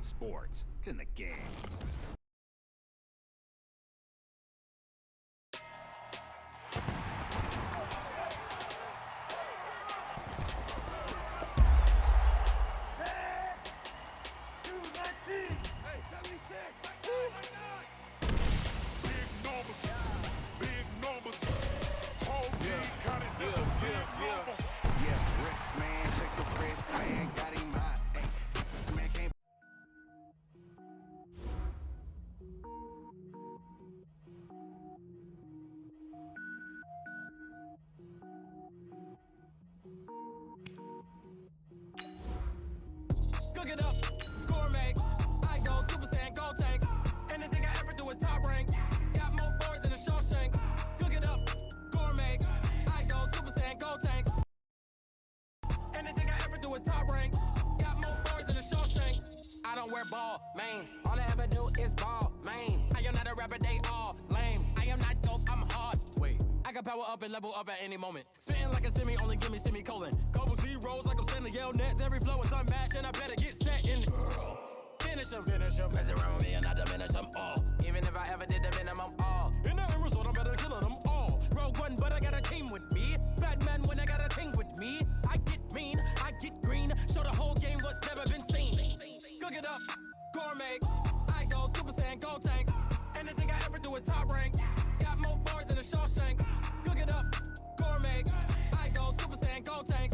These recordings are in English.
EA Sports. It's in the game. Cook it up, gourmet. I go Super Saiyan, gold tank. Anything I ever do is top rank. Got more boys than a Shawshank. Cook it up, gourmet. I go Super Saiyan, gold tank. Anything I ever do is top rank. Got more boys than a Shawshank. I don't wear ball mains. All I ever do is ball main. I am not a rapper, they all lame. I am not dope, I'm hard. Wait. I can power up and level up at any moment. Spitting like a semi, only give me semicolon. Couple zeros like I'm sending yell nets. Every flow is unmatched and I better get set in. Finish them. Mess around with me and I diminish them all. Even if I ever did the minimum all. In the end result, I'm better killing them all. Rogue one, but I got a team with me. Batman when I got a team with me. I get mean, I get green. Show the whole game what's never been seen. Cook it up, gourmet. I go Super Saiyan, gold tank. Anything I ever do is top rank. Got more bars than a Shawshank. Cook it up, gourmet. I go Super Saiyan, gold tank.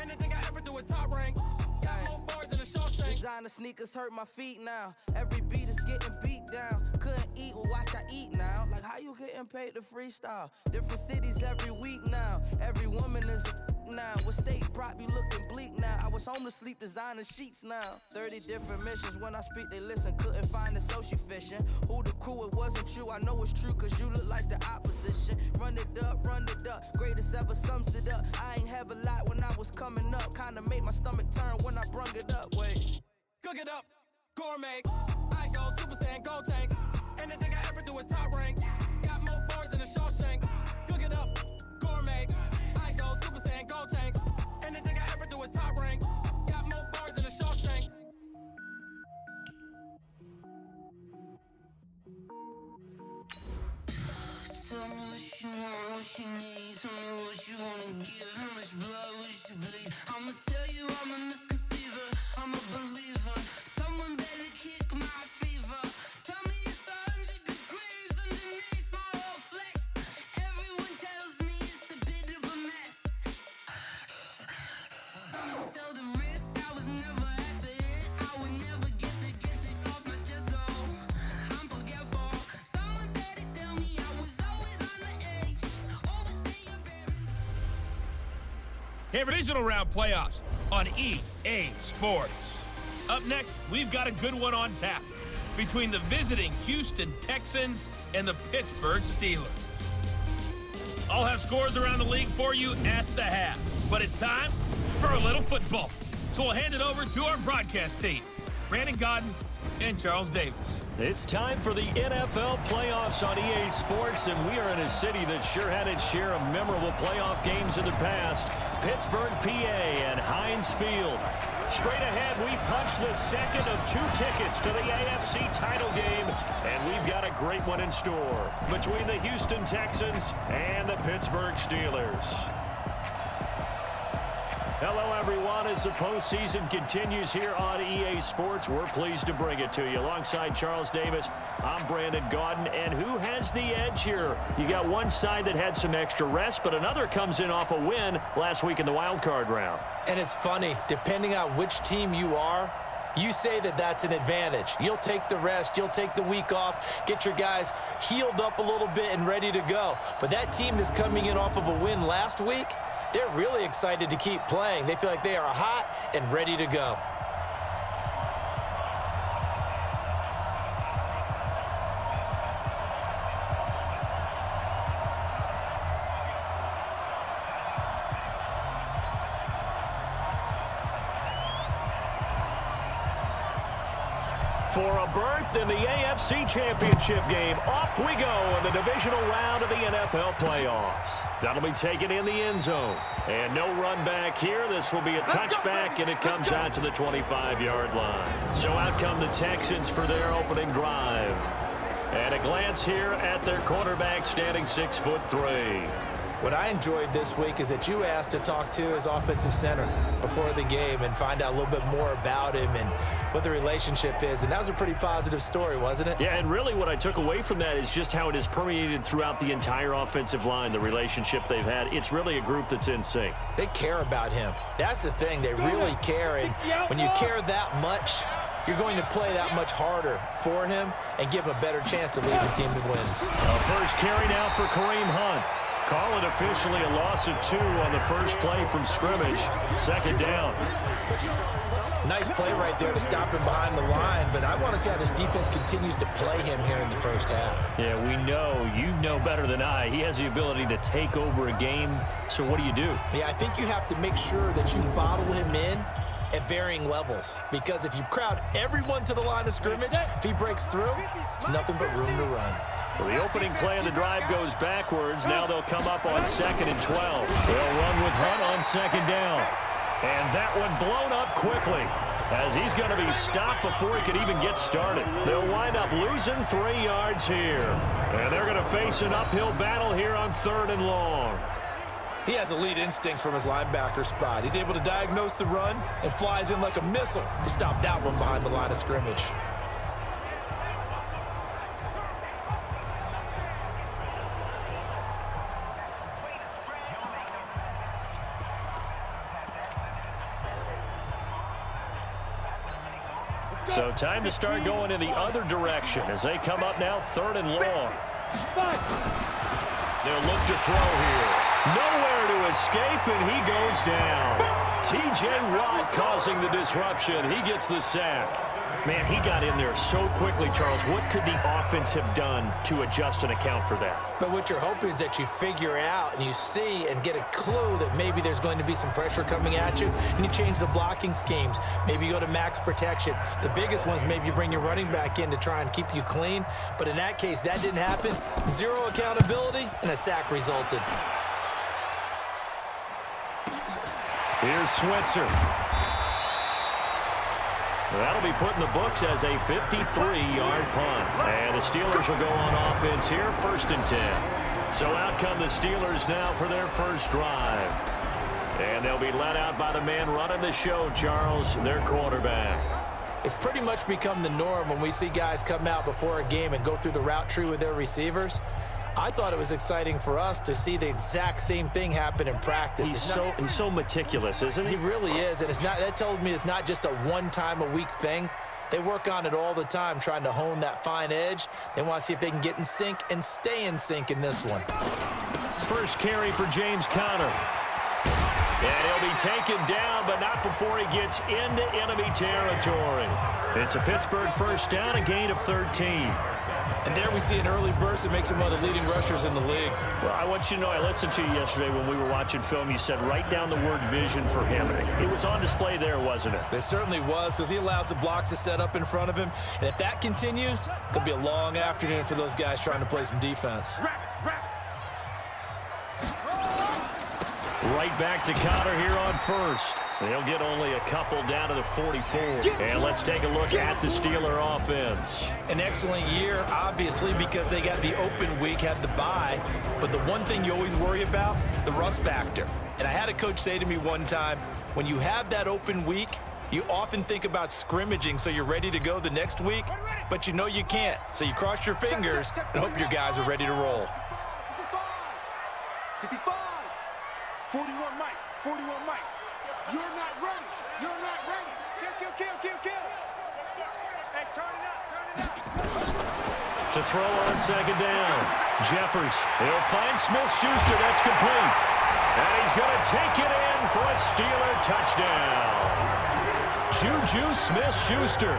Anything I ever do is top rank. Got more bars than a Shawshank. Designer sneakers hurt my feet now. Every beat is getting beat down. Couldn't eat, well watch I eat now. Like how you getting paid to freestyle? Different cities every week now. Every woman is a now. What state prop be looking bleak now? I was home to sleep designing sheets now. 30 different missions. When I speak they listen. Couldn't find the social fishing. Who the crew, it wasn't you. I know it's true cause you look like the opposition. Run it up. Greatest ever sums it up. I ain't have a lot when I was coming up. Kinda made my stomach turn when I brung it up. Wait. Cook it up, gourmet. I go Super Saiyan, gold tank. Anything I ever do is top rank. Got more bars than a Shawshank. Cook it up, gourmet. I go Super Saiyan, gold tank. Anything I ever do is top rank. Got more bars than a Shawshank. Tell me what you want, what you need. Tell me what you wanna give. How much blood would you bleed? I'ma tell you I'm a misconceiver. I'm a believer. Someone better kick my fever. Tell me it's 100 degrees underneath my whole flesh. Everyone tells me it's a bit of a mess. I'ma tell the risk I was never at the end. I would never get it off my chest though. I'm forgetful. Someone better tell me I was always on the edge. Overstay your bearing. Hey, Divisional Round Playoffs on EA Sports. Up next, we've got a good one on tap between the visiting Houston Texans and the Pittsburgh Steelers. I'll have scores around the league for you at the half, but it's time for a little football. So we'll hand it over to our broadcast team, Brandon Godden and Charles Davis. It's time for the NFL playoffs on EA Sports, and we are in a city that sure had its share of memorable playoff games in the past, Pittsburgh, PA, and Heinz Field. Straight ahead, we punch the second of 2 tickets to the AFC title game, and we've got a great one in store between the Houston Texans and the Pittsburgh Steelers. Hello, everyone. As the postseason continues here on EA Sports, we're pleased to bring it to you. Alongside Charles Davis, I'm Brandon Gaudin. And who has the edge here? You got one side that had some extra rest, but another comes in off a win last week in the wild card round. And it's funny, depending on which team you are, you say that that's an advantage. You'll take the rest, you'll take the week off, get your guys healed up a little bit and ready to go. But that team that's coming in off of a win last week, they're really excited to keep playing. They feel like they are hot and ready to go. for a berth in the AFC Championship game. Off we go in the divisional round of the NFL playoffs. That'll be taken in the end zone. And no run back here. This will be a touchback, and it comes out to the 25-yard line. So out come the Texans for their opening drive. And a glance here at their quarterback, standing 6'3". What I enjoyed this week is that you asked to talk to his offensive center before the game and find out a little bit more about him and what the relationship is. And that was a pretty positive story, wasn't it? Yeah, and really what I took away from that is just how it has permeated throughout the entire offensive line, the relationship they've had. It's really a group that's in sync. They care about him. That's the thing. They really care. And when you care that much, you're going to play that much harder for him and give him a better chance to lead the team to wins. First carry now for Kareem Hunt. Call it officially a loss of 2 on the first play from scrimmage. Second down. Nice play right there to stop him behind the line, but I want to see how this defense continues to play him here in the first half. Yeah, we know. You know better than I. He has the ability to take over a game, so what do you do? Yeah, I think you have to make sure that you bottle him in at varying levels, because if you crowd everyone to the line of scrimmage, if he breaks through, there's nothing but room to run. So the opening play of the drive goes backwards. Now they'll come up on 2nd and 12. They'll run with Hunt on 2nd down. And that one blown up quickly as he's going to be stopped before he could even get started. They'll wind up losing 3 yards here. And they're going to face an uphill battle here on 3rd and long. He has elite instincts from his linebacker spot. He's able to diagnose the run and flies in like a missile to stop that one behind the line of scrimmage. So time to start going in the other direction as they come up now 3rd and long. They'll look to throw here. Nowhere to escape, and he goes down. T.J. Watt causing the disruption. He gets the sack. Man, he got in there so quickly, Charles. What could the offense have done to adjust and account for that? But what you're hoping is that you figure out and you see and get a clue that maybe there's going to be some pressure coming at you, and you change the blocking schemes. Maybe you go to max protection. The biggest ones, maybe you bring your running back in to try and keep you clean. But in that case, that didn't happen. 0 accountability, and a sack resulted. Here's Switzer. That'll be put in the books as a 53-yard punt. And the Steelers will go on offense here, 1st and 10. So out come the Steelers now for their first drive. And they'll be led out by the man running the show, Charles, their quarterback. It's pretty much become the norm when we see guys come out before a game and go through the route tree with their receivers. I thought it was exciting for us to see the exact same thing happen in practice. He's so meticulous, isn't he? He really is, and that tells me it's not just a one-time-a-week thing. They work on it all the time, trying to hone that fine edge. They want to see if they can get in sync and stay in sync in this one. First carry for James Conner. And he'll be taken down, but not before he gets into enemy territory. It's a Pittsburgh first down, a gain of 13. And there we see an early burst that makes him one of the leading rushers in the league. Well, I want you to know, I listened to you yesterday when we were watching film. You said write down the word vision for him. It was on display there, wasn't it? It certainly was, because he allows the blocks to set up in front of him. And if that continues, it'll be a long afternoon for those guys trying to play some defense. Right back to Conner here on 1st. They'll get only a couple down to the 44. And let's take a look at the Steeler offense. An excellent year, obviously, because they got the open week, had the bye. But the one thing you always worry about, the rust factor. And I had a coach say to me one time, when you have that open week, you often think about scrimmaging so you're ready to go the next week, but you know you can't. So you cross your fingers and hope your guys are ready to roll. 65. 41 Mike. 41 Mike. You're not ready. You're not ready. Kill. Hey, turn it up. To throw on 2nd down. Jeffers. He'll find Smith-Schuster. That's complete. And he's going to take it in for a Steeler touchdown. Juju Smith-Schuster,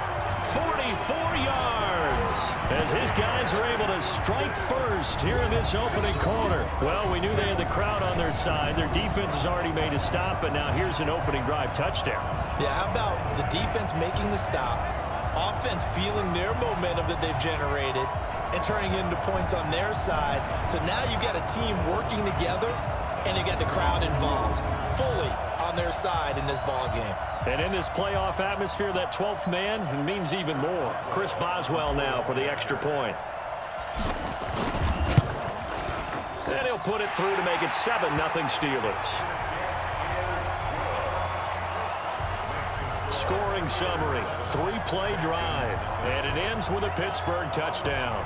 44 yards, as his guys are able to strike first here in this opening quarter. Well, we knew they had the crowd on their side. Their defense has already made a stop, but now here's an opening drive touchdown. Yeah, how about the defense making the stop, Offense feeling their momentum that they've generated and turning it into points on their side. So now you've got a team working together, and you got the crowd involved fully on their side in this ball game. And in this playoff atmosphere, that 12th man means even more. Chris Boswell now for the extra point. And he'll put it through to make it 7-0 Steelers. Scoring summary, 3-play drive, and it ends with a Pittsburgh touchdown.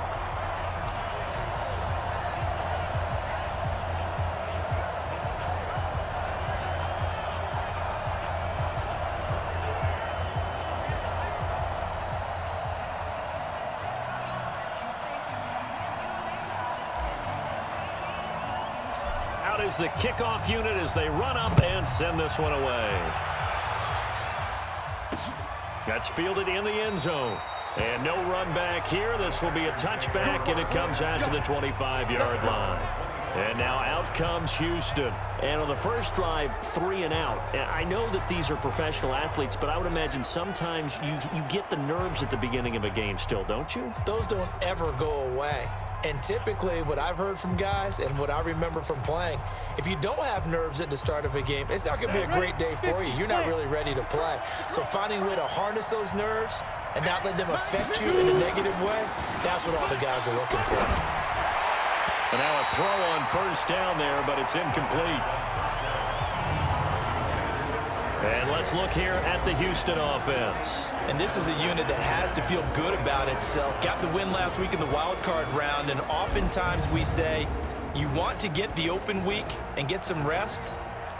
Out is the kickoff unit as they run up and send this one away. That's fielded in the end zone. And no run back here. This will be a touchback, and it comes out to the 25-yard line. And now out comes Houston. And on the first drive, 3 and out. I know that these are professional athletes, but I would imagine sometimes you get the nerves at the beginning of a game still, don't you? Those don't ever go away. And typically what I've heard from guys and what I remember from playing, if you don't have nerves at the start of a game, it's not going to be a great day for you. You're not really ready to play. So finding a way to harness those nerves and not let them affect you in a negative way, that's what all the guys are looking for. And now a throw on first down there, but it's incomplete. And let's look here at the Houston offense. And this is a unit that has to feel good about itself. Got the win last week in the wild card round, and oftentimes we say you want to get the open week and get some rest,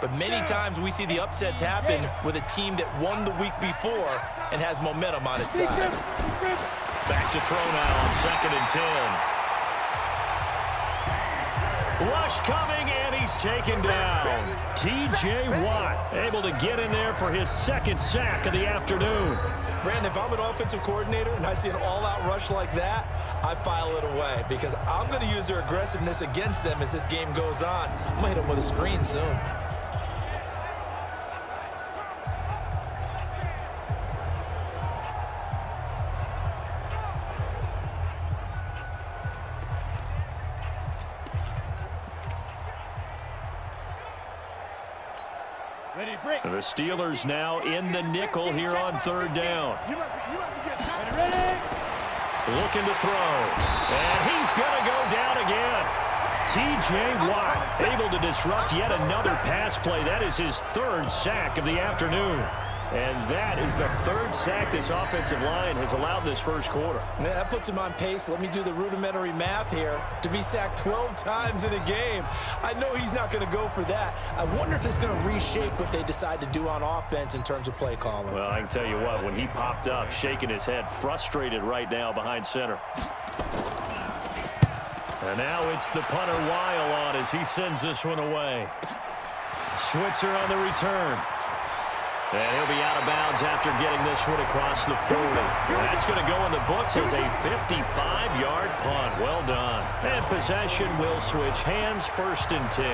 but many times we see the upsets happen with a team that won the week before and has momentum on its side. Back to throw now on 2nd and 10. Rush coming, and he's taken down. T.J. Watt able to get in there for his 2nd sack of the afternoon. Brandon, if I'm an offensive coordinator and I see an all-out rush like that, I file it away because I'm going to use their aggressiveness against them as this game goes on. I'm going to hit them with a screen soon. The Steelers now in the nickel here on 3rd down. Looking to throw. And he's going to go down again. T.J. Watt able to disrupt yet another pass play. That is his 3rd sack of the afternoon. And that is the 3rd sack this offensive line has allowed in this first quarter. Yeah, that puts him on pace. Let me do the rudimentary math here. To be sacked 12 times in a game, I know he's not going to go for that. I wonder if it's going to reshape what they decide to do on offense in terms of play calling. Well, I can tell you what, when he popped up, shaking his head, frustrated right now behind center. And now it's the punter Weil on as he sends this one away. Switzer on the return. And he'll be out of bounds after getting this one across the 40. That's going to go in the books as a 55-yard punt. Well done. And possession will switch hands, 1st and 10.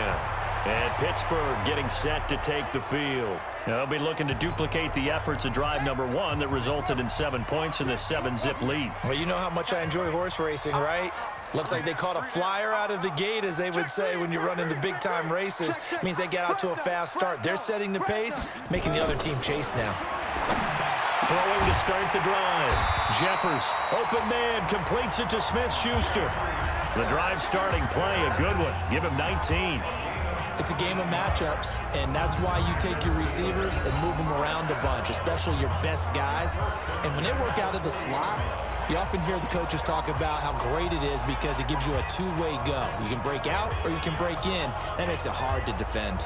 And Pittsburgh getting set to take the field. They'll be looking to duplicate the efforts of drive number 1 that resulted in 7 points in the 7-zip lead. Well, you know how much I enjoy horse racing, right? Looks like they caught a flyer out of the gate, as they would say when you're running the big-time races. Means they get out to a fast start. They're setting the pace, making the other team chase now. Throwing to start the drive. Jeffers, open man, completes it to Smith-Schuster. The drive starting play, a good one. Give him 19. It's a game of matchups, and that's why you take your receivers and move them around a bunch, especially your best guys. And when they work out of the slot, you often hear the coaches talk about how great it is because it gives you a two-way go. You can break out or you can break in. That makes it hard to defend.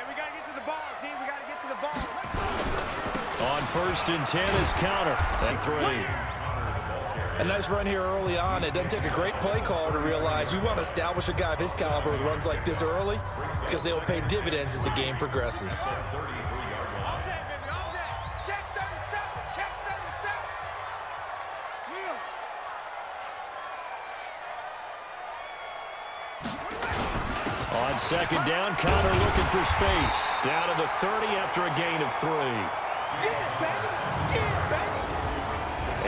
We got to get to the ball, team. We got to get to the ball. On 1st and 10 is counter. And 3. A nice run here early on. It doesn't take a great play caller to realize you want to establish a guy of his caliber with runs like this early because they will pay dividends as the game progresses. Check 37. Check 37. Will. On second down, Connor looking for space. Down to the 30 after a gain of 3.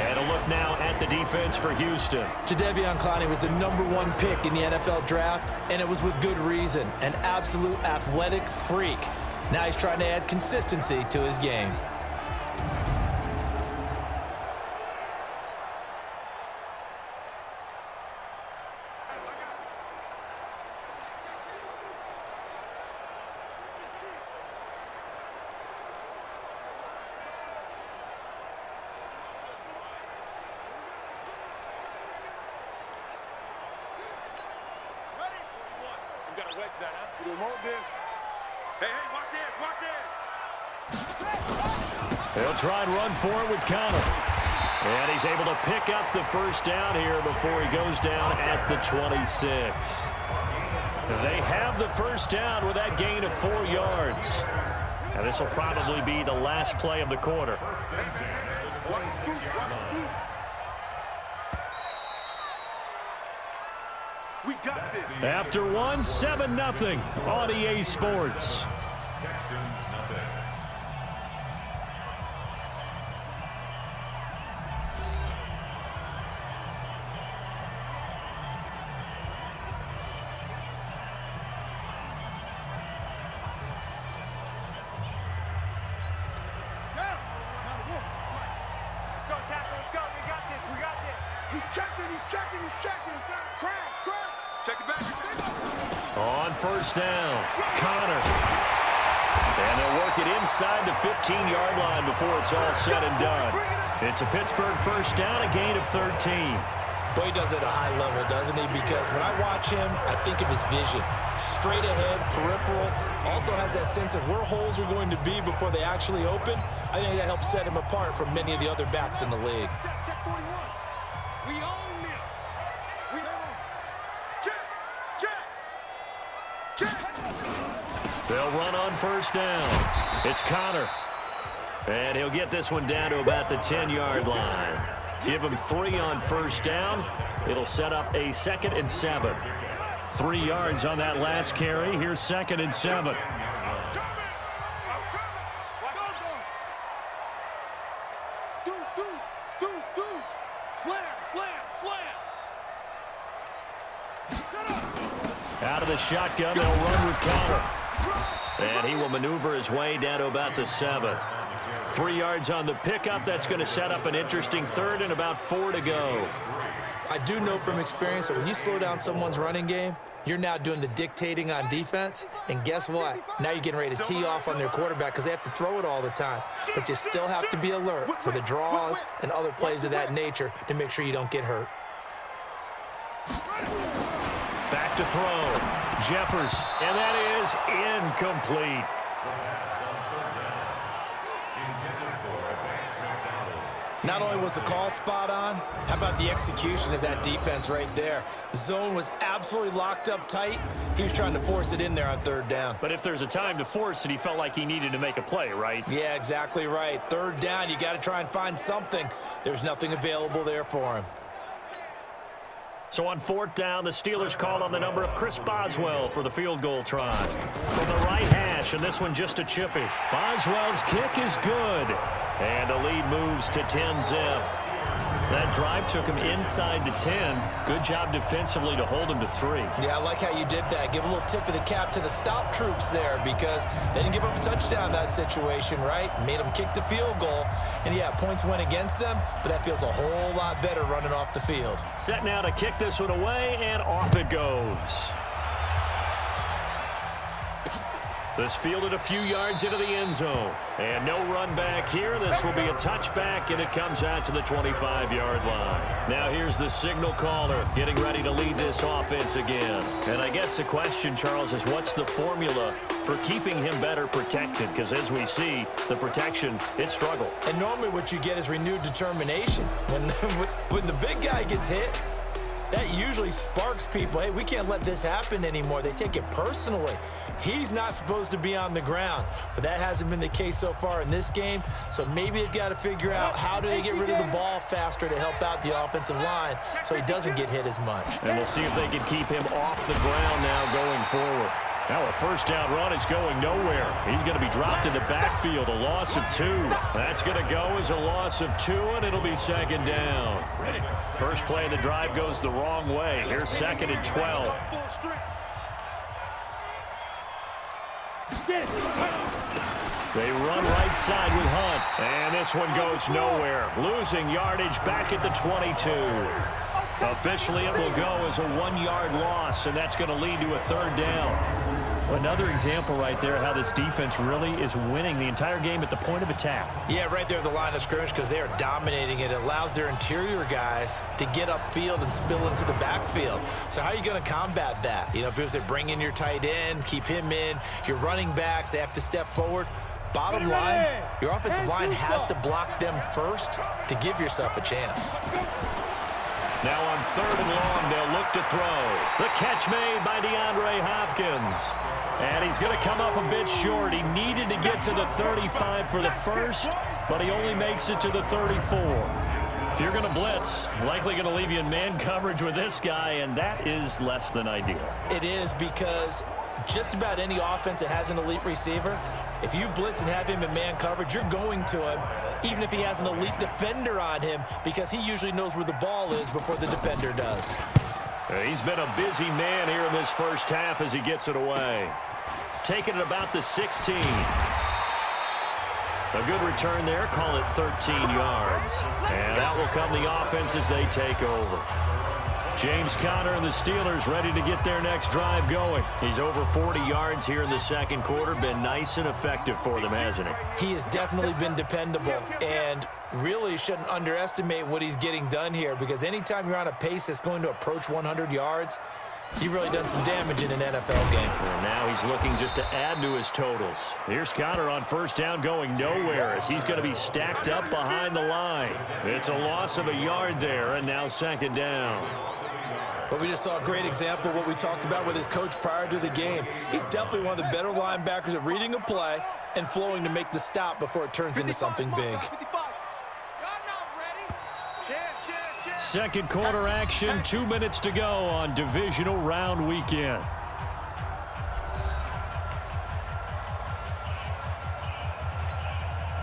And a look now at the defense for Houston. Jadeveon Clowney was the #1 pick in the NFL draft, and it was with good reason. An absolute athletic freak. Now he's trying to add consistency to his game. We want this. Hey, watch it. They'll try and run forward with Connor. And he's able to pick up the first down here before he goes down at the 26. They have the first down with that gain of 4 yards. Now this will probably be the last play of the quarter. We got this. After one, 7-0 on EA Sports. Check it back. On first down, Connor. And they'll work it inside the 15-yard line before it's all said and done. It's a Pittsburgh first down, a gain of 13. Boy, he does it at a high level, doesn't he? Because when I watch him, I think of his vision. Straight ahead, peripheral. Also has that sense of where holes are going to be before they actually open. I think that helps set him apart from many of the other backs in the league. We own this. We own. Check. They'll run on first down. It's Connor. And he'll get this one down to about the 10-yard line. Give him 3 on first down. It'll set up a 2nd and 7. 3 yards on that last carry. Here's 2nd and 7. Out of the shotgun, they'll run with Connor. And he will maneuver his way down to about the 7. 3 yards on the pickup. That's going to set up an interesting 3rd and about 4 to go. I do know from experience that when you slow down someone's running game, you're now doing the dictating on defense. And guess what? Now you're getting ready to tee off on their quarterback because they have to throw it all the time. But you still have to be alert for the draws and other plays of that nature to make sure you don't get hurt. Back to throw. Jeffers. And that is incomplete. Not only was the call spot on, how about the execution of that defense right there? Zone was absolutely locked up tight. He was trying to force it in there on 3rd down. But if there's a time to force it, he felt like he needed to make a play, right? Yeah, exactly right. 3rd down, you got to try and find something. There's nothing available there for him. So on 4th down, the Steelers call on the number of Chris Boswell for the field goal try. From the right hash, and this one just a chippy. Boswell's kick is good. And the lead moves to 10-zip. That drive took him inside the 10. Good job defensively to hold him to 3. Yeah, I like how you did that. Give a little tip of the cap to the stop troops there because they didn't give up a touchdown in that situation, right? Made them kick the field goal. And, yeah, points went against them, but that feels a whole lot better running off the field. Set now to kick this one away, and off it goes. This fielded a few yards into the end zone. And no run back here. This will be a touchback, and it comes out to the 25-yard line. Now here's the signal caller getting ready to lead this offense again. And I guess the question, Charles, is what's the formula for keeping him better protected? Because as we see, the protection, it struggled. And normally what you get is renewed determination. When the big guy gets hit, that usually sparks people. Hey, we can't let this happen anymore. They take it personally. He's not supposed to be on the ground, but that hasn't been the case so far in this game. So maybe they've got to figure out how do they get rid of the ball faster to help out the offensive line so he doesn't get hit as much. And we'll see if they can keep him off the ground now going forward. Now a first down run is going nowhere. He's going to be dropped in the backfield, a loss of 2. That's going to go as a loss of 2, and it'll be second down. First play of the drive goes the wrong way. Here's second and 12. They run right side with Hunt, and this one goes nowhere. Losing yardage back at the 22. Officially, it will go as a 1-yard loss, and that's going to lead to a third down. Another example right there how this defense really is winning the entire game at the point of attack. Yeah, right there at the line of scrimmage because they are dominating it. It allows their interior guys to get upfield and spill into the backfield. So how are you going to combat that? You know, because they bring in your tight end, keep him in. Your running backs, they have to step forward. Bottom line, your offensive line has to block them first to give yourself a chance. Now on 3rd and long, they'll look to throw. The catch made by DeAndre Hopkins. And he's going to come up a bit short. He needed to get to the 35 for the first, but he only makes it to the 34. If you're going to blitz, likely going to leave you in man coverage with this guy, and that is less than ideal. It is because just about any offense that has an elite receiver, if you blitz and have him in man coverage, you're going to him, even if he has an elite defender on him, because he usually knows where the ball is before the defender does. He's been a busy man here in this first half as he gets it away. Taking it about the 16. A good return there. Call it 13 yards. And that will come the offense as they take over. James Conner and the Steelers ready to get their next drive going. He's over 40 yards here in the second quarter. Been nice and effective for them, hasn't he? He has definitely been dependable, and really shouldn't underestimate what he's getting done here, because anytime you're on a pace that's going to approach 100 yards, you've really done some damage in an NFL game. And now he's looking just to add to his totals. Here's Conner on first down going nowhere as he's going to be stacked up behind the line. It's a loss of a yard there, and now second down. But we just saw a great example of what we talked about with his coach prior to the game. He's definitely one of the better linebackers at reading a play and flowing to make the stop before it turns into something big. Second quarter action, 2 minutes to go on divisional round weekend.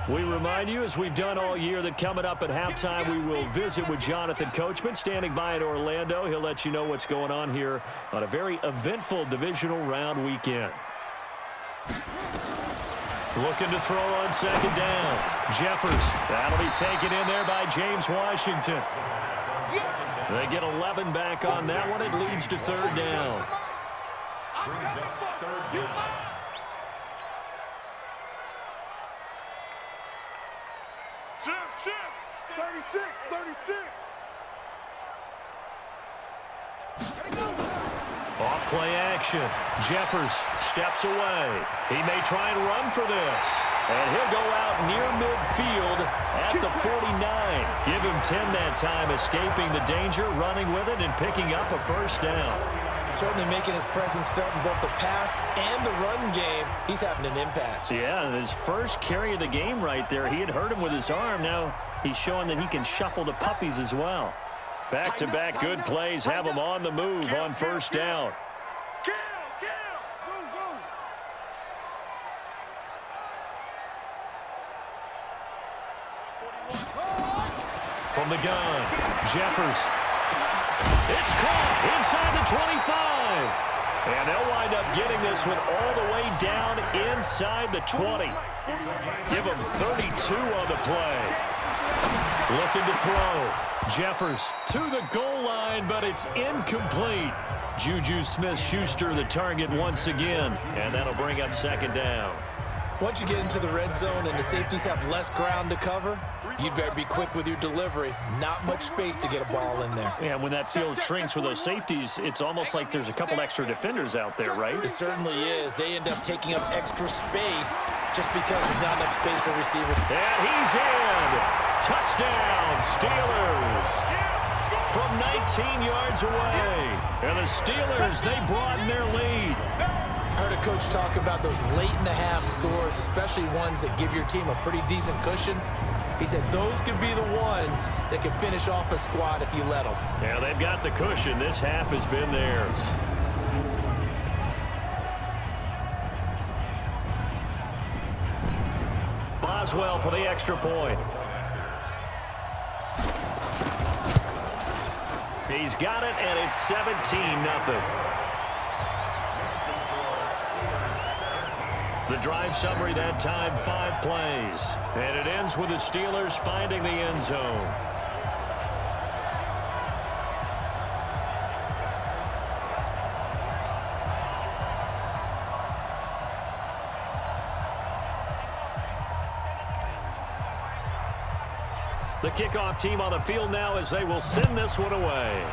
We remind you, as we've done all year, that coming up at halftime, we will visit with Jonathan Coachman, standing by in Orlando. He'll let you know what's going on here on a very eventful divisional round weekend. Looking to throw on second down. Jeffers, that'll be taken in there by James Washington. They get 11 back on that one. It leads to third down. Shift. 36. Off play action. Jeffers steps away. He may try and run for this. And he'll go out near midfield at the 49. Give him 10 that time, escaping the danger, running with it, and picking up a first down. Certainly making his presence felt in both the pass and the run game. He's having an impact. Yeah, and his first carry of the game right there, he had hurt him with his arm. Now he's showing that he can shuffle the puppies as well. Back-to-back good plays have him on the move on first down. From the gun, Jeffers. It's caught inside the 25. And they'll wind up getting this one all the way down inside the 20. Give them 32 on the play. Looking to throw. Jeffers to the goal line, but it's incomplete. Juju Smith-Schuster the target once again, and that'll bring up second down. Once you get into the red zone and the safeties have less ground to cover, you'd better be quick with your delivery. Not much space to get a ball in there. Yeah, when that field shrinks with those safeties, it's almost like there's a couple extra defenders out there, right? It certainly is. They end up taking up extra space just because there's not enough space for receivers. And he's in. Touchdown, Steelers. From 19 yards away. And the Steelers, they broaden their lead. I heard a coach talk about those late-in-the-half scores, especially ones that give your team a pretty decent cushion. He said those could be the ones that can finish off a squad if you let them. Yeah, they've got the cushion. This half has been theirs. does well for the extra point. He's got it, and it's 17-0. The drive summary that time, 5 plays. And it ends with the Steelers finding the end zone. The kickoff team on the field now as they will send this one away.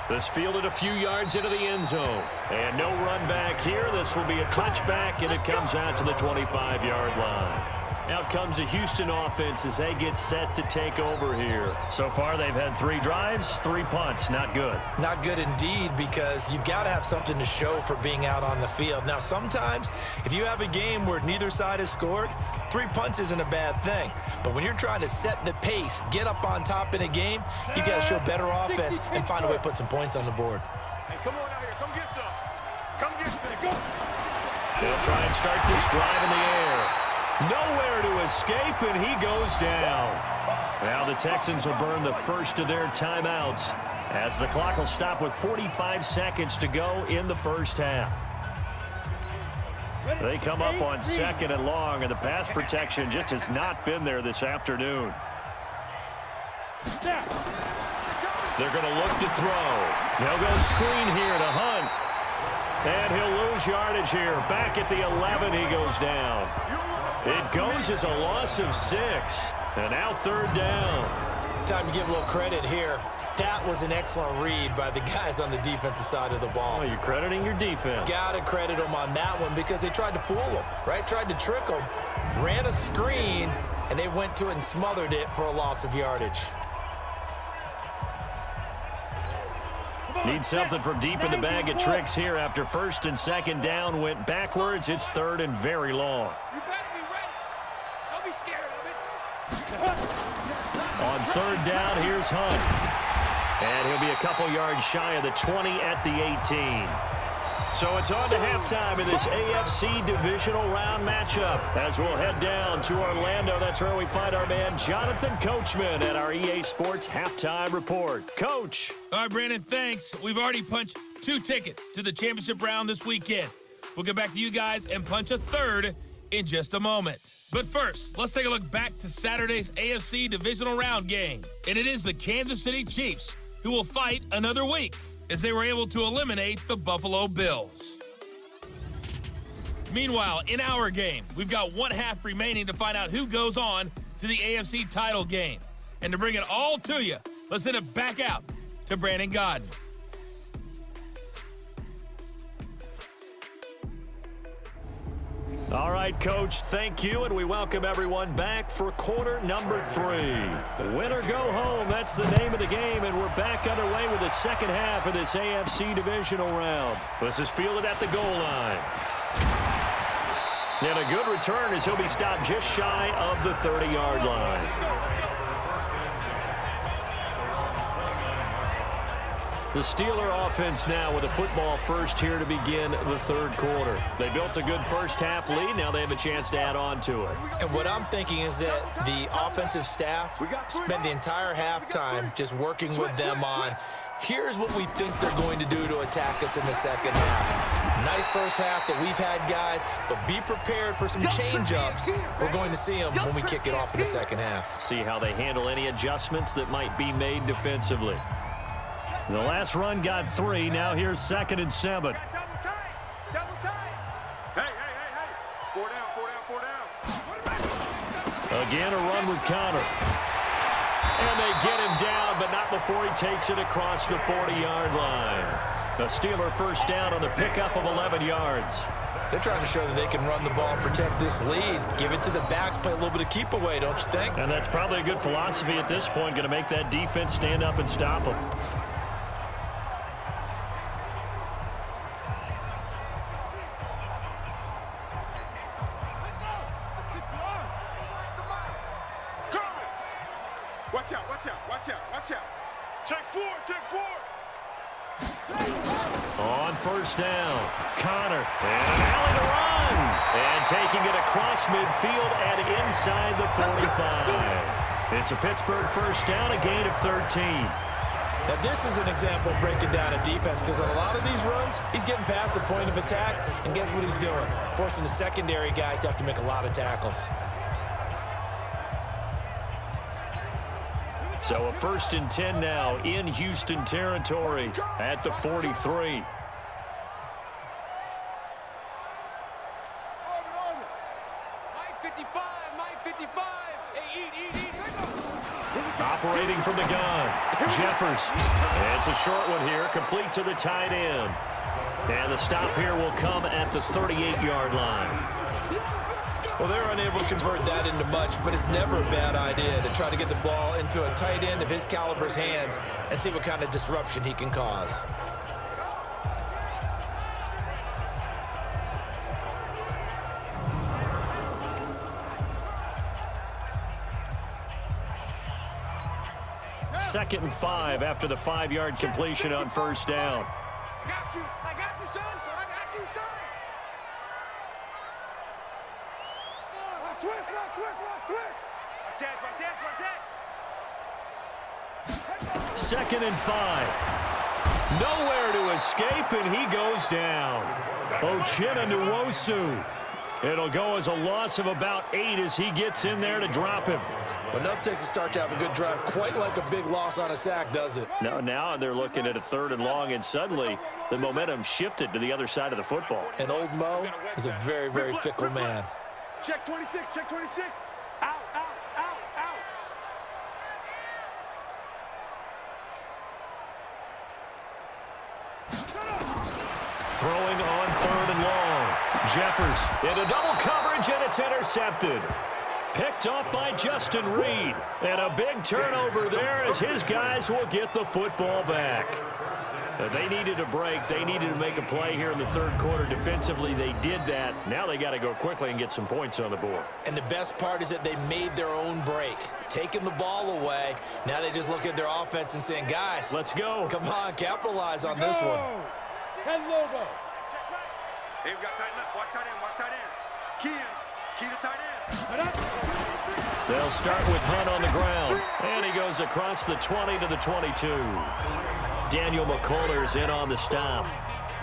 This fielded a few yards into the end zone. And no run back here. This will be a touchback, and it comes out to the 25-yard line. Out comes the Houston offense as they get set to take over here. So far, they've had 3 drives, 3 punts. Not good. Not good indeed, because you've got to have something to show for being out on the field. Now, sometimes, if you have a game where neither side has scored, 3 punts isn't a bad thing. But when you're trying to set the pace, get up on top in a game, you've got to show better offense and find a way to put some points on the board. Hey, come on out here. Come get some. Come get some. Go. They'll try and start this drive in the air. Nowhere to escape, and he goes down. Now the Texans will burn the first of their timeouts as the clock will stop with 45 seconds to go in the first half. They come up on 2nd and long, and the pass protection just has not been there this afternoon. They're going to look to throw. They'll go screen here to Hunt. And he'll lose yardage here. Back at the 11, he goes down. It goes as a loss of 6. And now 3rd down. Time to give a little credit here. That was an excellent read by the guys on the defensive side of the ball. Oh, you're crediting your defense. Got to credit them on that one because they tried to fool them, right? Tried to trick them. Ran a screen, and they went to it and smothered it for a loss of yardage. Need something from deep in the bag of tricks here after 1st and 2nd down went backwards. It's 3rd and very long. You better be ready. Don't be scared of it. On 3rd down, here's Hunt. And he'll be a couple yards shy of the 20 at the 18. So it's on to halftime in this AFC Divisional Round matchup as we'll head down to Orlando. That's where we find our man Jonathan Coachman at our EA Sports Halftime Report. Coach. All right, Brandon, thanks. We've already punched 2 tickets to the championship round this weekend. We'll get back to you guys and punch a 3rd in just a moment. But first, let's take a look back to Saturday's AFC Divisional Round game. And it is the Kansas City Chiefs who will fight another week as they were able to eliminate the Buffalo Bills. Meanwhile, in our game, we've got 1 half remaining to find out who goes on to the AFC title game. And to bring it all to you, let's send it back out to Brandon Godden. All right, Coach, thank you, and we welcome everyone back for quarter number 3. Win or go home, that's the name of the game, and we're back underway with the second half of this AFC Divisional Round. This is fielded at the goal line. And a good return as he'll be stopped just shy of the 30-yard line. The Steeler offense now with a football first here to begin the 3rd quarter. They built a good first half lead. Now they have a chance to add on to it. And what I'm thinking is that the offensive staff spent the entire halftime just working with them on, here's what we think they're going to do to attack us in the second half. Nice first half that we've had, guys, but be prepared for some change-ups. We're going to see them when we kick it off in the second half. See how they handle any adjustments that might be made defensively. The last run got 3. Now here's 2nd and 7. Double tight. Double tight. Hey. 4 down. Again, a run with Connor. And they get him down, but not before he takes it across the 40-yard line. The Steeler first down on the pickup of 11 yards. They're trying to show that they can run the ball and protect this lead. Give it to the backs, play a little bit of keep away, don't you think? And that's probably a good philosophy at this point, going to make that defense stand up and stop them. Watch out. Check 4. On first down, Connor, and an alley to run. And taking it across midfield and inside the 45. It's a Pittsburgh first down, a gain of 13. Now, this is an example of breaking down a defense because on a lot of these runs, he's getting past the point of attack, and guess what he's doing? Forcing the secondary guys to have to make a lot of tackles. So a 1st and 10 now in Houston territory at the 43. Operating from the gun, Jeffers. It's a short one here, complete to the tight end. And the stop here will come at the 38-yard line. Well, they're unable to convert that into much, but it's never a bad idea to try to get the ball into a tight end of his caliber's hands and see what kind of disruption he can cause. Second and 5 after the 5-yard completion on first down. I got you, son. I got you, son. Switch. Watch that. 2nd and 5. Nowhere to escape, and he goes down. Uchenna Nwosu. It'll go as a loss of about 8 as he gets in there to drop him. Well, enough takes a start to have a good drive. Quite like a big loss on a sack, does it? No, now they're looking at a 3rd and long, and suddenly the momentum shifted to the other side of the football. And old Mo is a very, very fickle man. Check 26. Out. Throwing on 3rd and long. Jeffers into double coverage, and it's intercepted. Picked up by Justin Reed. And a big turnover there as his guys will get the football back. They needed a break. They needed to make a play here in the 3rd quarter. Defensively, they did that. Now they got to go quickly and get some points on the board. And the best part is that they made their own break. Taking the ball away. Now they just look at their offense and saying, guys, let's go. Come on, capitalize on this one. Head logo. Hey, we got tight left. Watch tight end. Key to tight end. They'll start with Hunt on the ground. And he goes across the 20 to the 22. Daniel McCullers in on the stop.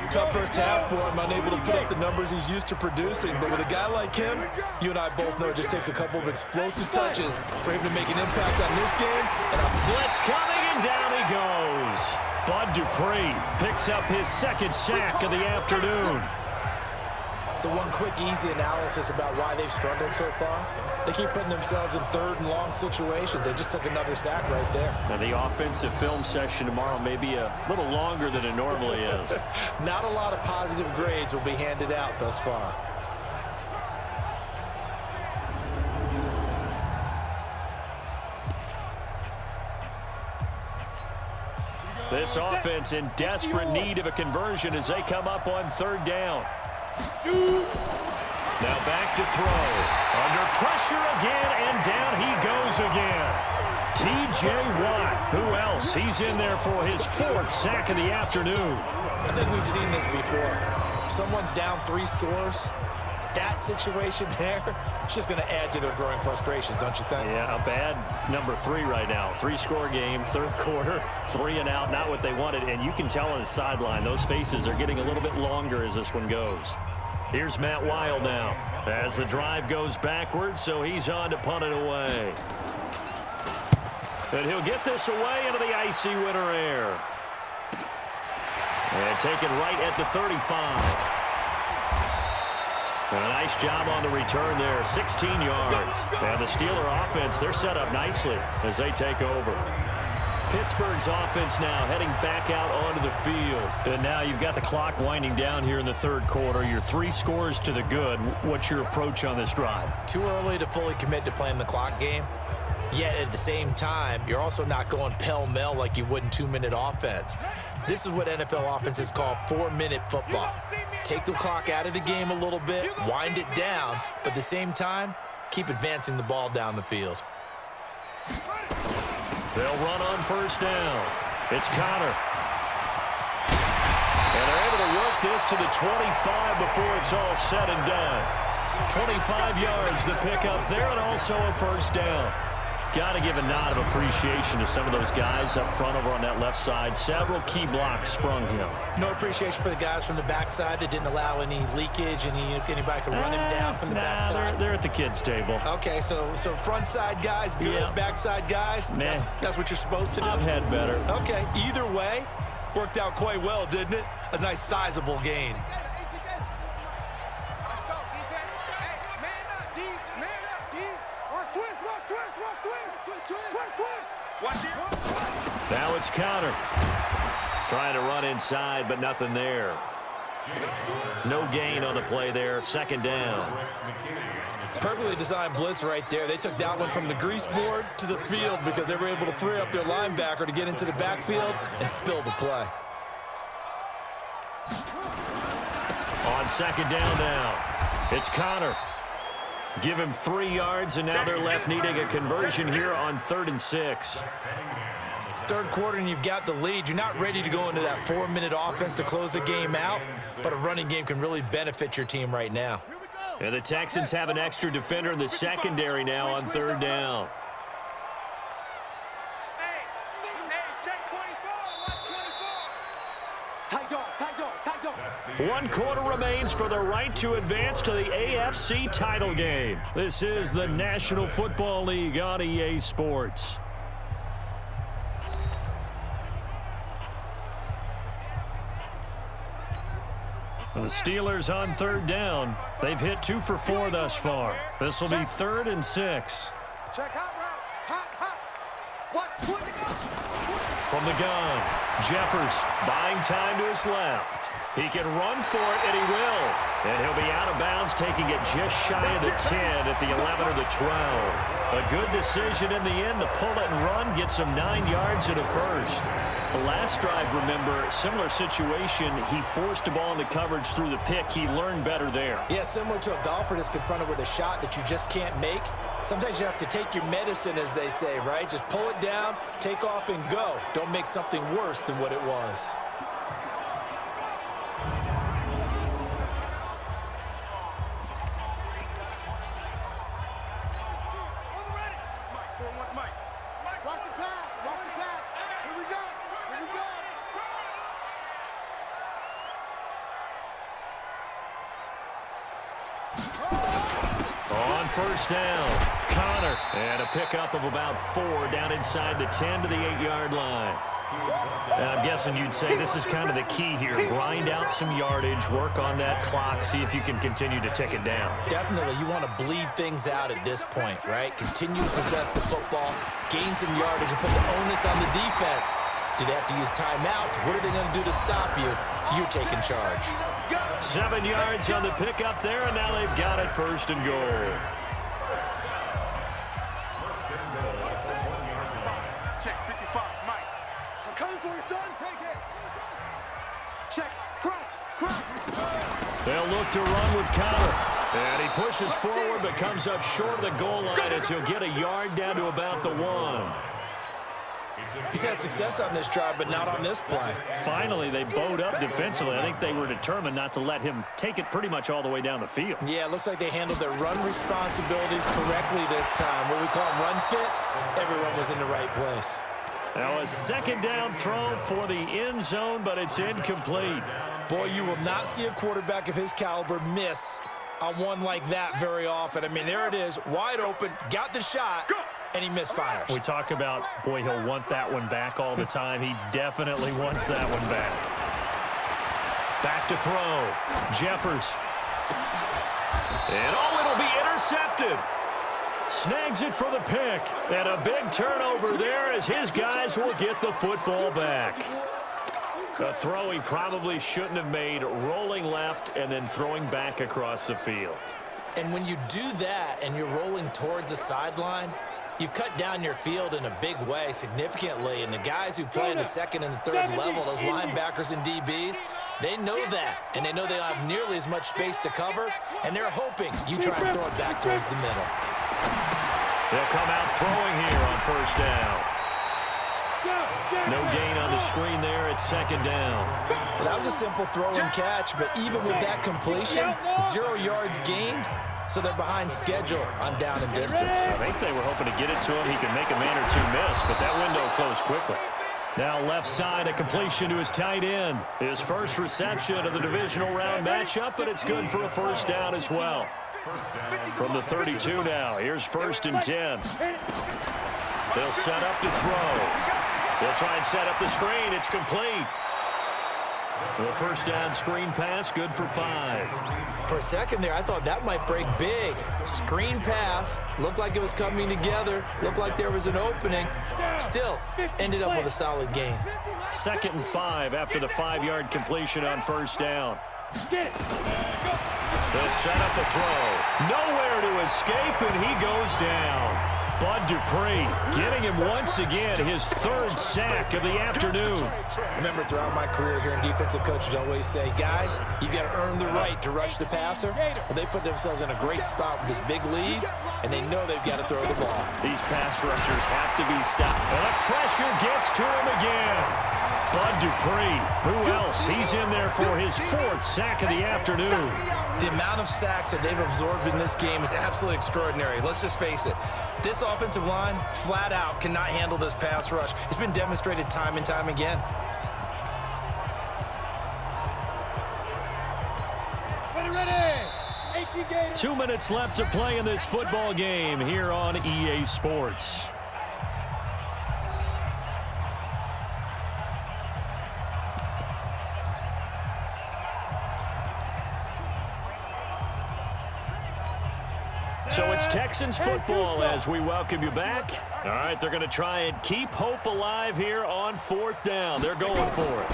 Tough first half for him, unable to put up the numbers he's used to producing. But with a guy like him, you and I both know it just takes a couple of explosive touches for him to make an impact on this game. And blitz coming, and down he goes. Bud Dupree picks up his 2nd sack of the afternoon. So one quick, easy analysis about why they've struggled so far. They keep putting themselves in 3rd and long situations. They just took another sack right there. Now the offensive film session tomorrow may be a little longer than it normally is. Not a lot of positive grades will be handed out thus far. This offense in desperate need of a conversion as they come up on 3rd down. Now back to throw. Under pressure again, and down he goes again. T.J. Watt. Who else? He's in there for his 4th sack of the afternoon. I think we've seen this before. Someone's down 3 scores. That situation there, it's just going to add to their growing frustrations, don't you think? Yeah, a bad number 3 right now. 3-score game, 3rd quarter, 3 and out, not what they wanted. And you can tell on the sideline, those faces are getting a little bit longer as this one goes. Here's Matt Weil now as the drive goes backwards, so he's on to punt it away. And he'll get this away into the icy winter air. And taken right at the 35. A nice job on the return there, 16 yards. And the Steeler offense, they're set up nicely as they take over. Pittsburgh's offense now heading back out onto the field. And now you've got the clock winding down here in the 3rd quarter. You're 3 scores to the good. What's your approach on this drive? Too early to fully commit to playing the clock game. Yet at the same time, you're also not going pell-mell like you would in 2-minute offense. This is what NFL offenses call 4-minute football. Take the clock out of the game a little bit, wind it down, but at the same time, keep advancing the ball down the field. They'll run on 1st down. It's Connor. And they're able to work this to the 25 before it's all said and done. 25 yards, the pickup there, and also a first down. Got to give a nod of appreciation to some of those guys up front over on that left side. Several key blocks sprung him. No appreciation for the guys from the backside that didn't allow any leakage, and anybody could run him down from the backside. They're at the kids' table. Okay, so front side guys, good. Yeah. Backside guys, that's what you're supposed to do. I've had better. Okay, either way, worked out quite well, didn't it? A nice sizable gain. Let's go, defense. Hey, man up, D. Man up, D. Watch twist, watch twist, watch twist. Twist. Watch it. Now it's counter. Trying to run inside, but nothing there. No gain on the play there. Second down. Perfectly designed blitz right there. They took that one from the grease board to the field because they were able to free up their linebacker to get into the backfield and spill the play. On second down now, it's Connor. Give him 3 yards, and now they're left needing a conversion here on 3rd and 6. Third quarter and you've got the lead. You're not ready to go into that 4-minute offense to close the game out, but a running game can really benefit your team right now. And the Texans have an extra defender in the secondary now on 3rd down. Hey, check 24. Watch 24. Tight dog. 1 quarter remains for the right to advance to the AFC title game. This is the National Football League on EA Sports. The Steelers on 3rd down. They've hit 2 for 4 thus far. This will be 3rd and 6. Check hot route. Hot. Watch 20 go. From the gun, Jeffers buying time to his left. He can run for it, and he will. And he'll be out of bounds, taking it just shy of the 10 at the 11 or the 12. A good decision in the end. The pull it and run gets him 9 yards and a first. The last drive, remember, similar situation. He forced the ball into coverage through the pick. He learned better there. Yeah, similar to a golfer that's confronted with a shot that you just can't make. Sometimes you have to take your medicine, as they say, right? Just pull it down, take off, and go. Don't make something worse than what it was. Watch the pass. Here we go. On first down, Connor. And a pickup of about 4 down inside the 10 to the 8-yard line. And I'm guessing you'd say this is kind of the key here. Grind out some yardage, work on that clock, see if you can continue to tick it down. Definitely, you want to bleed things out at this point, right? Continue to possess the football, gain some yardage, and put the onus on the defense. Do they have to use timeouts? What are they going to do to stop you? You're taking charge. 7 yards on the pickup there, and now they've got it 1st and goal. Check 55, Mike. I'm coming for you, son. Take it. Check. Crunch. They'll look to run with Connor. And he pushes forward, but comes up short of the goal line as he'll get a yard down to about the 1. He's had success on this drive, but not on this play. Finally, they bowed up defensively. I think they were determined not to let him take it pretty much all the way down the field. Yeah, it looks like they handled their run responsibilities correctly this time. What we call run fits, everyone was in the right place. Now a 2nd down throw for the end zone, but it's incomplete. Boy, you will not see a quarterback of his caliber miss on one like that very often. I mean, there it is, wide open, got the shot, and he misfires. We talk about, boy, he'll want that one back all the time. He definitely wants that one back. Back to throw. Jeffers. And, it'll be intercepted. Snags it for the pick. And a big turnover there as his guys will get the football back. A throw he probably shouldn't have made, rolling left and then throwing back across the field. And when you do that and you're rolling towards the sideline, you've cut down your field in a big way, significantly. And the guys who play in the 2nd and the 3rd level, those linebackers and DBs, they know that. And they know they don't have nearly as much space to cover. And they're hoping you try and throw it back towards the middle. They'll come out throwing here on 1st down. No gain on the screen there at 2nd down. Well, that was a simple throw and catch, but even with that completion, 0 yards gained, so they're behind schedule on down and distance. I think they were hoping to get it to him. He could make a man or two miss, but that window closed quickly. Now left side, a completion to his tight end. His first reception of the divisional round matchup, but it's good for a first down as well. From the 32 now, here's 1st and 10. They'll set up to throw. They'll try and set up the screen. It's complete. The first down screen pass, good for 5. For a second there, I thought that might break big. Screen pass, looked like it was coming together, looked like there was an opening. Still, ended up with a solid game. 2nd and 5 after the 5-yard completion on first down. They'll set up the throw. Nowhere to escape, and he goes down. Bud Dupree getting him once again, his 3rd sack of the afternoon. Remember, throughout my career here in defensive coaches always say, guys, you got to earn the right to rush the passer. Well, they put themselves in a great spot with this big lead, and they know they've got to throw the ball. These pass rushers have to be set. And the pressure gets to him again. Bud Dupree, who else? He's in there for his 4th sack of the afternoon. The amount of sacks that they've absorbed in this game is absolutely extraordinary. Let's just face it. This offensive line, flat out, cannot handle this pass rush. It's been demonstrated time and time again. Ready. 2 minutes left to play in this football game here on EA Sports. So it's Texans football as we welcome you back. All right, they're going to try and keep hope alive here on 4th down. They're going for it.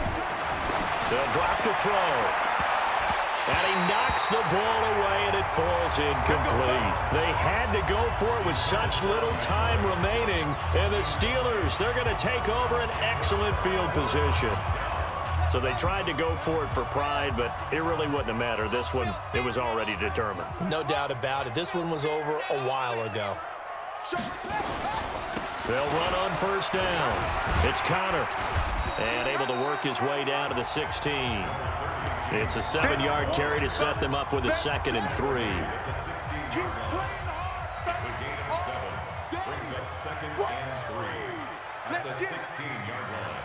They'll drop the throw. And he knocks the ball away, and it falls incomplete. They had to go for it with such little time remaining. And the Steelers, they're going to take over an excellent field position. So they tried to go for it for pride, but it really wouldn't have mattered. This one, it was already determined. No doubt about it. This one was over a while ago. They'll run on first down. It's Connor. And able to work his way down to the 16. It's a 7-yard carry to set them up with a 2nd and 3. Brings up 2nd and 3 at the 16-yard line.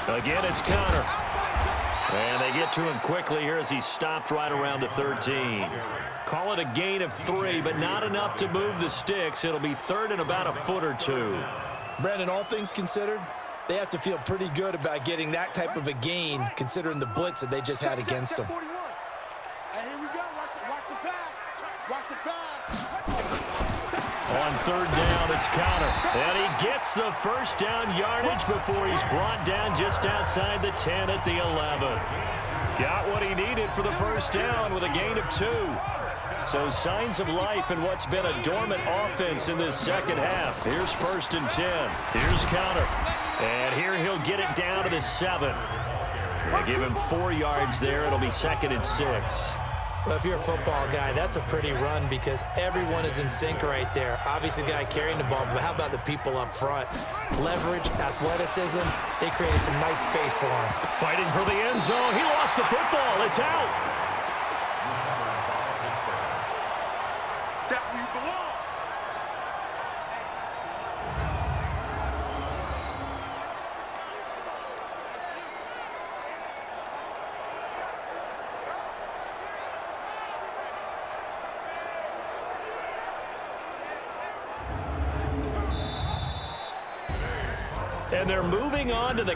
Again, it's Connor. And they get to him quickly here as he stopped right around the 13. Call it a gain of 3, but not enough to move the sticks. It'll be 3rd and about a foot or 2. Brandon, all things considered, they have to feel pretty good about getting that type of a gain, considering the blitz that they just had against them. Hey, here we go. Watch the pass. Watch the pass. On 3rd down, it's Connor. And he gets the first down yardage before he's brought down just outside the 10 at the 11. Got what he needed for the first down with a gain of 2. So signs of life in what's been a dormant offense in this second half. Here's 1st and 10. Here's Connor. And here he'll get it down to the 7. They give him 4 yards there. It'll be 2nd and 6. Well, if you're a football guy, that's a pretty run because everyone is in sync right there. Obviously, the guy carrying the ball, but how about the people up front? Leverage, athleticism, they created some nice space for him. Fighting for the end zone. He lost the football. It's out. That's where you belong. And they're moving on to the